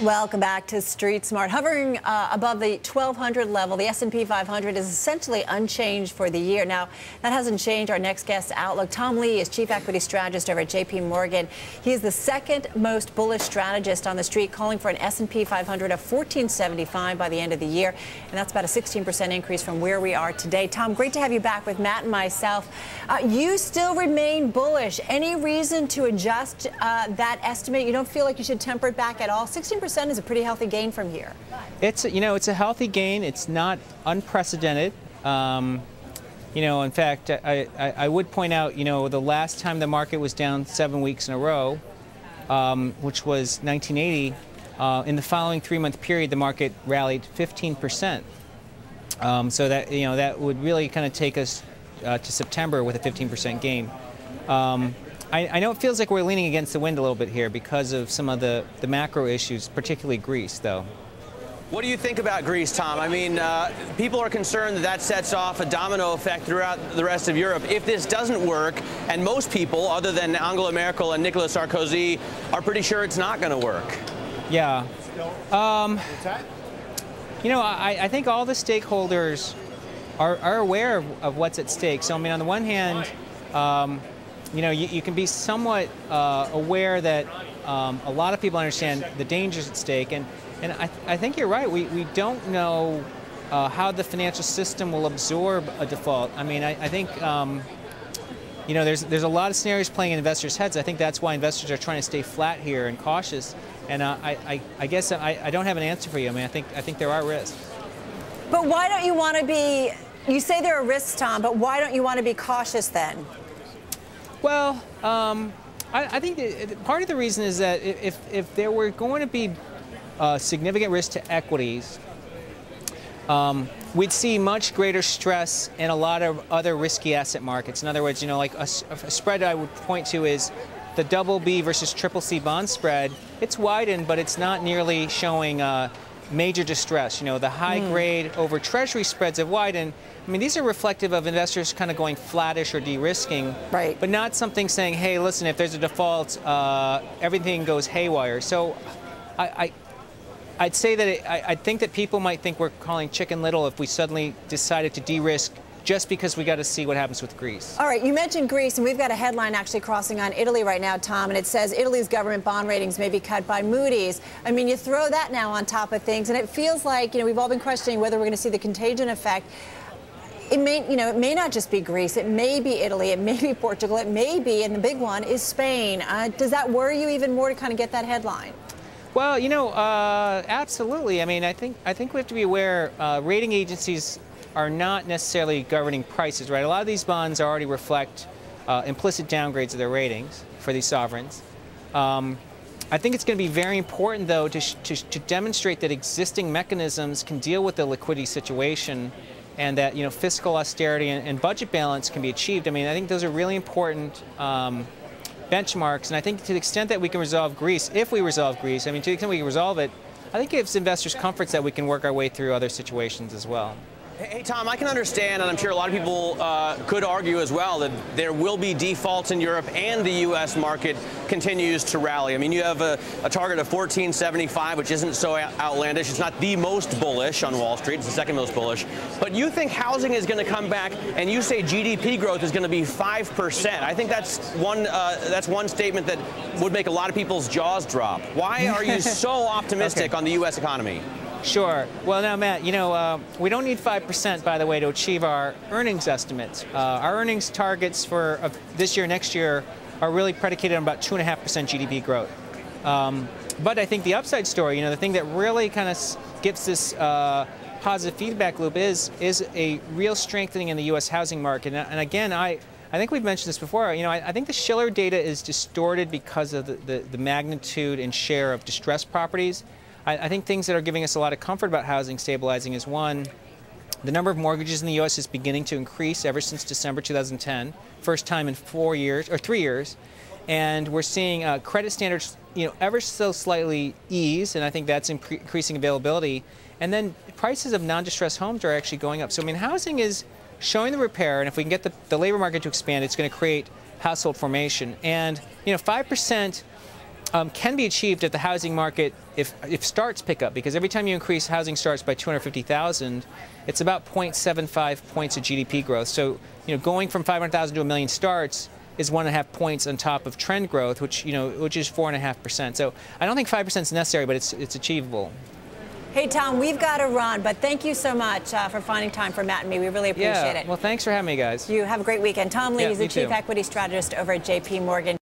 Welcome back to Street Smart. Hovering above the 1,200 level, the S&P 500 is essentially unchanged for the year. Now, that hasn't changed our next guest's outlook. Tom Lee is chief equity strategist over at JPMorgan. He is the second most bullish strategist on the street, calling for an S&P 500 of 1475 by the end of the year. And that's about a 16% increase from where we are today. Tom, great to have you back with Matt and myself. You still remain bullish. Any reason to adjust that estimate? You don't feel like you should temper it back at all? 16% is a pretty healthy gain from here. It's a healthy gain. It's not unprecedented. In fact, I would point out, the last time the market was down 7 weeks in a row, which was 1980, in the following 3-month period, the market rallied 15%. So that that would really kind of take us to September with a 15% gain. I know it feels like we're leaning against the wind a little bit here because of some of the macro issues, particularly Greece, though. What do you think about Greece, Tom? I mean, people are concerned that sets off a domino effect throughout the rest of Europe. If this doesn't work, and most people, other than Angela Merkel and Nicolas Sarkozy, are pretty sure it's not going to work. Yeah. I think all the stakeholders are aware of what's at stake. So, I mean, on the one hand, you can be somewhat aware that a lot of people understand the dangers at stake, and I think you're right. We don't know how the financial system will absorb a default. I mean, I think there's a lot of scenarios playing in investors' heads. I think that's why investors are trying to stay flat here and cautious. And I guess I don't have an answer for you. I mean, I think there are risks. But why don't you want to be? You say there are risks, Tom, but why don't you want to be cautious then? Well, I think part of the reason is that if there were going to be significant risk to equities, we'd see much greater stress in a lot of other risky asset markets. In other words, like a spread I would point to is the BB versus CCC bond spread. It's widened, but it's not nearly showing major distress. The high grade over Treasury spreads have widened. I mean, these are reflective of investors kind of going flattish or de-risking, right? But not something saying, hey, listen, if there's a default, everything goes haywire. So I'd say that I think that people might think we're calling Chicken Little if we suddenly decided to de-risk just because we got to see what happens with Greece. All right, you mentioned Greece, and we've got a headline actually crossing on Italy right now, Tom, and it says Italy's government bond ratings may be cut by Moody's. I mean, you throw that now on top of things, and it feels like, we've all been questioning whether we're going to see the contagion effect. It may not just be Greece. It may be Italy. It may be Portugal. It may be, and the big one is Spain. Does that worry you even more to kind of get that headline? Well, absolutely. I mean, I think we have to be aware rating agencies are not necessarily governing prices, right? A lot of these bonds already reflect implicit downgrades of their ratings for these sovereigns. I think it's going to be very important, though, to demonstrate that existing mechanisms can deal with the liquidity situation, and that fiscal austerity and budget balance can be achieved. I mean, I think those are really important benchmarks, and I think to the extent that we can resolve Greece, if we resolve Greece, I mean, to the extent we can resolve it, I think it gives investors comforts that we can work our way through other situations as well. Hey, Tom, I can understand, and I'm sure a lot of people could argue as well, that there will be defaults in Europe and the U.S. market continues to rally. I mean, you have a target of 1475, which isn't so outlandish. It's not the most bullish on Wall Street. It's the second most bullish. But you think housing is going to come back, and you say GDP growth is going to be 5%. I think that's one statement that would make a lot of people's jaws drop. Why are you so optimistic on the U.S. economy? Sure. Well, now, Matt, we don't need 5%, by the way, to achieve our earnings estimates. Our earnings targets for this year, next year, are really predicated on about 2.5% GDP growth. But I think the upside story, the thing that really kind of gives this positive feedback loop is a real strengthening in the U.S. housing market. And again, I think we've mentioned this before. I think the Schiller data is distorted because of the magnitude and share of distressed properties. I think things that are giving us a lot of comfort about housing stabilizing is, one, the number of mortgages in the U.S. is beginning to increase ever since December 2010, first time in 4 years or 3 years, and we're seeing credit standards, ever so slightly ease, and I think that's increasing availability. And then prices of non-distressed homes are actually going up. So I mean, housing is showing the repair, and if we can get the labor market to expand, it's going to create household formation. And 5%. can be achieved if the housing market, if starts pick up, because every time you increase housing starts by 250,000, it's about 0.75 points of GDP growth. So, going from 500,000 to 1 million starts is 1.5 points on top of trend growth, which is 4.5%. So I don't think 5% is necessary, but it's achievable. Hey, Tom, we've got to run, but thank you so much for finding time for Matt and me. We really appreciate it. Well, thanks for having me, guys. You have a great weekend. Tom Lee is the Chief too. Equity Strategist over at JPMorgan.